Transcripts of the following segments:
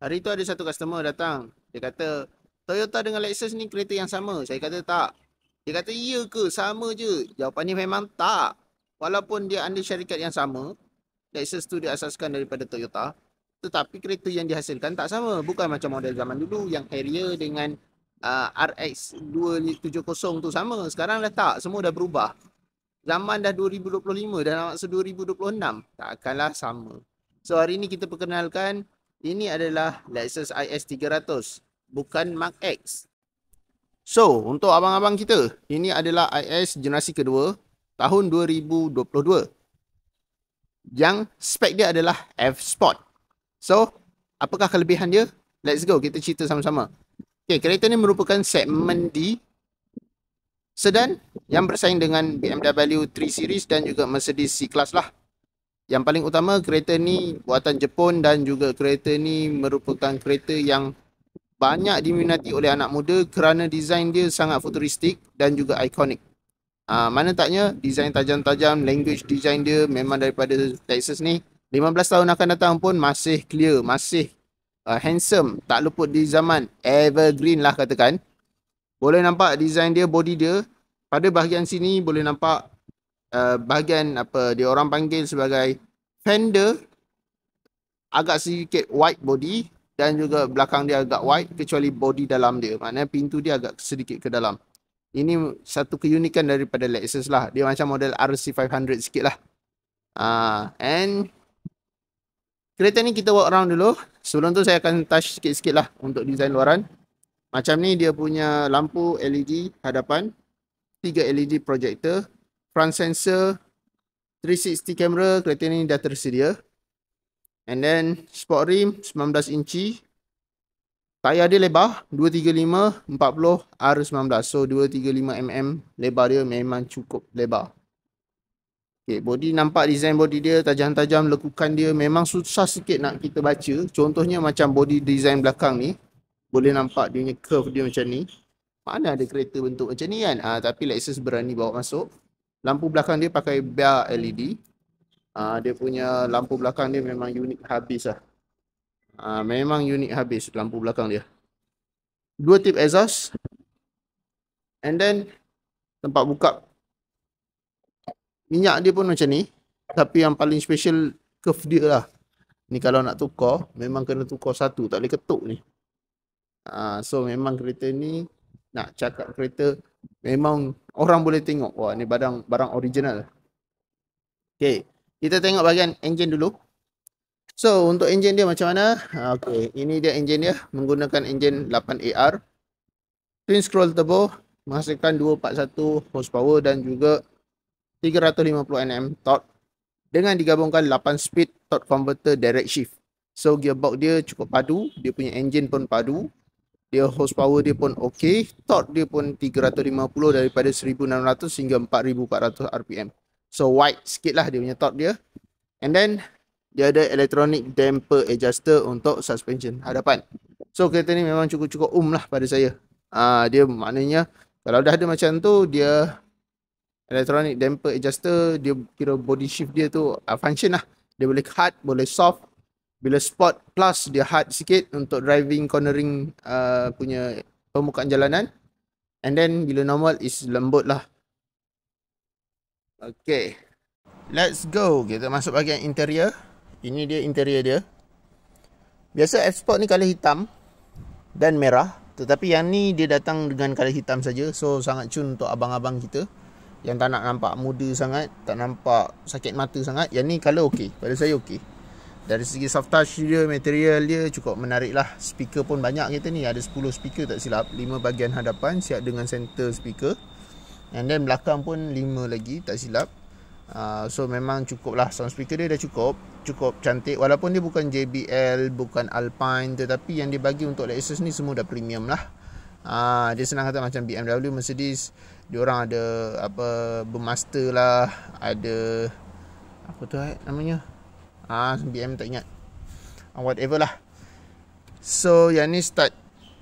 Hari tu ada satu customer datang. Dia kata, Toyota dengan Lexus ni kereta yang sama. Saya kata tak. Dia kata, iya ke? Sama je. Jawapannya memang tak. Walaupun dia under syarikat yang sama, Lexus tu diasaskan daripada Toyota, tetapi kereta yang dihasilkan tak sama. Bukan macam model zaman dulu yang Harrier dengan RX 270 tu sama. Sekarang dah tak. Semua dah berubah. Zaman dah 2025 dan nak masuk 2026. Takkanlah sama. So hari ni kita perkenalkan, ini adalah Lexus IS 300. Bukan Mark X. So untuk abang-abang kita, ini adalah IS generasi kedua tahun 2022. Yang spek dia adalah F-Sport. So, apakah kelebihan dia? Let's go, kita cerita sama-sama. Okay, kereta ni merupakan segmen D sedan yang bersaing dengan BMW 3 Series dan juga Mercedes C-Class lah. Yang paling utama, kereta ni buatan Jepun dan juga kereta ni merupakan kereta yang banyak diminati oleh anak muda kerana desain dia sangat futuristik dan juga ikonik. Mana taknya desain tajam-tajam, language design dia memang daripada Lexus ni 15 tahun akan datang pun masih clear, masih handsome, tak luput di zaman, evergreen lah katakan. Boleh nampak desain dia, body dia. Pada bahagian sini boleh nampak bahagian apa dia orang panggil sebagai fender agak sedikit wide body dan juga belakang dia agak wide kecuali body dalam dia. Maknanya pintu dia agak sedikit ke dalam. Ini satu keunikan daripada Lexus lah. Dia macam model RC500 sikit lah. And kereta ni kita walk around dulu. Sebelum tu saya akan touch sikit-sikit lah untuk desain luaran. Macam ni dia punya lampu LED hadapan. 3 LED projector. Front sensor. 360 camera. Kereta ni dah tersedia. And then sport rim 19 inci. Tayar dia lebar 235 40 R19. So 235mm lebar dia memang cukup lebar. Okay, body nampak design body dia tajam-tajam, lekukan dia memang susah sikit nak kita baca. Contohnya macam body design belakang ni. Boleh nampak dia punya curve dia macam ni. Mana ada kereta bentuk macam ni kan? Tapi Lexus berani bawa masuk. Lampu belakang dia pakai bare LED. Dia punya lampu belakang dia memang unik habis lah. Memang unik habis lampu belakang dia. 2 tip exhaust. And then tempat buka minyak dia pun macam ni. Tapi yang paling special curve dia lah. Ni kalau nak tukar, memang kena tukar satu. Tak boleh ketuk ni. So memang kereta ni, nak cakap kereta, memang orang boleh tengok. Wah, ni barang original. Okay, kita tengok bahagian engine dulu. So, untuk enjin dia macam mana? Okay, ini dia enjin dia. Menggunakan enjin 8AR. Twin scroll turbo. Menghasilkan 241 horsepower dan juga 350 Nm torque. Dengan digabungkan 8 speed torque converter direct shift. So, gearbox dia cukup padu. Dia punya enjin pun padu. Dia horsepower dia pun okay. Torque dia pun 350 daripada 1600 hingga 4400 RPM. So, wide sikit lah dia punya torque dia. And then, dia ada electronic damper adjuster untuk suspension hadapan. So kereta ni memang cukup-cukup lah pada saya. Dia maknanya kalau dah ada macam tu, dia electronic damper adjuster, dia kira body shift dia tu function lah. Dia boleh hard, boleh soft. Bila sport plus dia hard sikit untuk driving, cornering punya permukaan jalanan. And then bila normal is lembut lah. Okay, let's go. Kita masuk bahagian interior. Ini dia interior dia. Biasa F-Sport ni colour hitam dan merah. Tetapi yang ni dia datang dengan colour hitam saja. So sangat cun untuk abang-abang kita yang tak nak nampak muda sangat, tak nampak sakit mata sangat. Yang ni colour okey. Pada saya okey. Dari segi soft touch dia, material dia cukup menarik lah. Speaker pun banyak kita ni. Ada 10 speaker tak silap. 5 bahagian hadapan siap dengan center speaker. And then belakang pun 5 lagi tak silap. So memang cukup lah. Sound speaker dia dah cukup cantik. Walaupun dia bukan JBL, bukan Alpine, tetapi yang dia bagi untuk Lexus ni semua dah premium lah. Dia senang kata macam BMW, Mercedes, diorang ada apa Bermaster lah, ada apa tu namanya, BM tak ingat, whatever lah. So yang ni start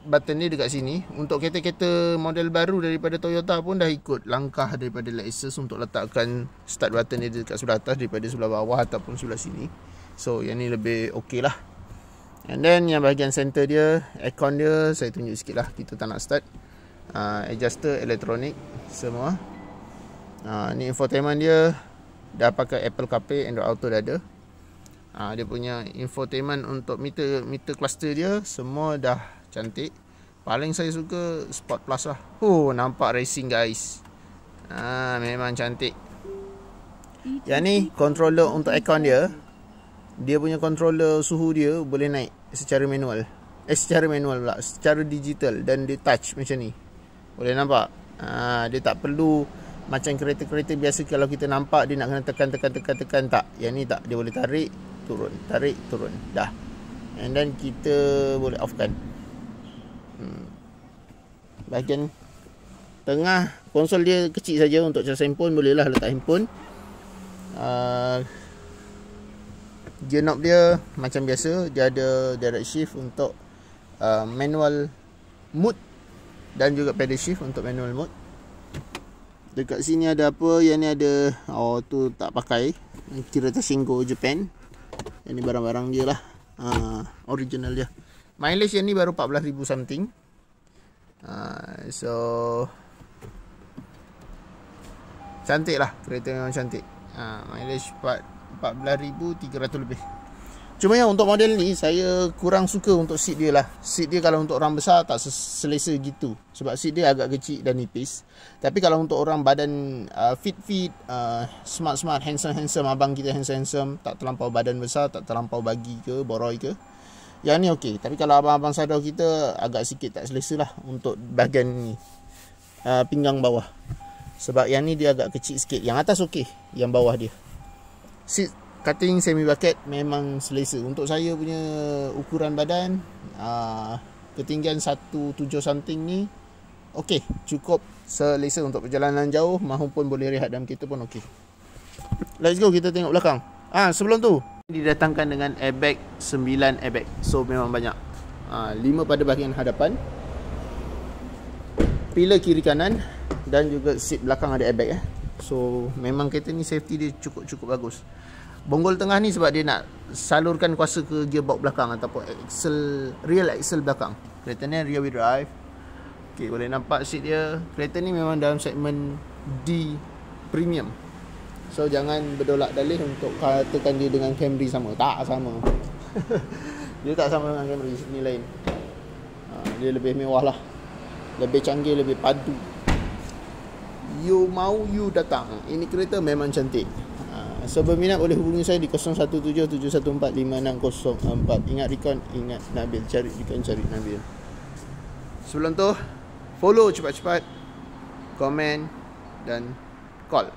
button ni dekat sini. Untuk kereta-kereta model baru daripada Toyota pun dah ikut langkah daripada Lexus untuk letakkan start button ni dekat sebelah atas daripada sebelah bawah ataupun sebelah sini. So yang ni lebih okey lah. And then yang bahagian center dia, aircon dia saya tunjuk sikit lah, kita tak nak start. Adjuster elektronik semua. Ni infotainment dia dah pakai Apple CarPlay, Android Auto dah ada. Dia punya infotainment untuk meter cluster dia semua dah cantik. Paling saya suka Sport Plus lah. Nampak racing guys. Memang cantik. Yang ni controller untuk aircon dia. Dia punya controller suhu dia boleh naik secara manual. Secara manual pula, secara digital, dan dia touch macam ni. Boleh nampak? Dia tak perlu macam kereta-kereta biasa kalau kita nampak dia nak kena tekan tak. Yang ni tak, dia boleh tarik turun, dah. And then kita boleh offkan. Bahagian tengah konsol dia kecil saja untuk cas handphone, boleh lah letak handphone. Gear knob dia macam biasa, dia ada direct shift untuk manual mode dan juga pedal shift untuk manual mode. Dekat sini ada apa? Yang ni ada, tu tak pakai, kira Tashingo Japan. Yang ni barang-barang dia lah, original dia. Mileage yang ni baru 14,000 something. So cantik lah, kereta memang cantik. Mileage 14,300 lebih. Cuma yang untuk model ni saya kurang suka untuk seat dia lah. Seat dia kalau untuk orang besar tak selesa gitu, sebab seat dia agak kecil dan nipis. Tapi kalau untuk orang badan fit, smart, handsome, abang kita handsome, tak terlampau badan besar, tak terlampau bagi ke boroi ke, yang ni okey. Tapi kalau abang-abang sadar kita agak sikit tak selesa lah untuk bahagian ni, pinggang bawah. Sebab yang ni dia agak kecil sikit. Yang atas okey, yang bawah dia. Seat cutting semi bucket memang selesa. Untuk saya punya ukuran badan, ketinggian 170 something ni okey, cukup selesa untuk perjalanan jauh, mahupun boleh rehat dalam kereta pun okey. Let's go, kita tengok belakang. Sebelum tu didatangkan dengan airbag, 9 airbag. So memang banyak. 5 pada bahagian hadapan, pillar kiri kanan, dan juga seat belakang ada airbag. So memang kereta ni safety dia cukup bagus. Bonggol tengah ni sebab dia nak salurkan kuasa ke gearbox belakang ataupun rear axle belakang. Kereta ni rear wheel drive. Okey, boleh nampak seat dia. Kereta ni memang dalam segmen D premium. So jangan berdolak dalih untuk katakan dia dengan Camry sama. Tak sama. Dia tak sama dengan Camry, ni lain. Dia lebih mewah lah, lebih canggih, lebih padu. You mau, you datang. Ini kereta memang cantik. So berminat boleh hubungi saya di 0177145604. Ingat Recon, ingat Nabil. Cari Recon, cari Nabil. Sebelum tu, follow cepat-cepat, komen dan call.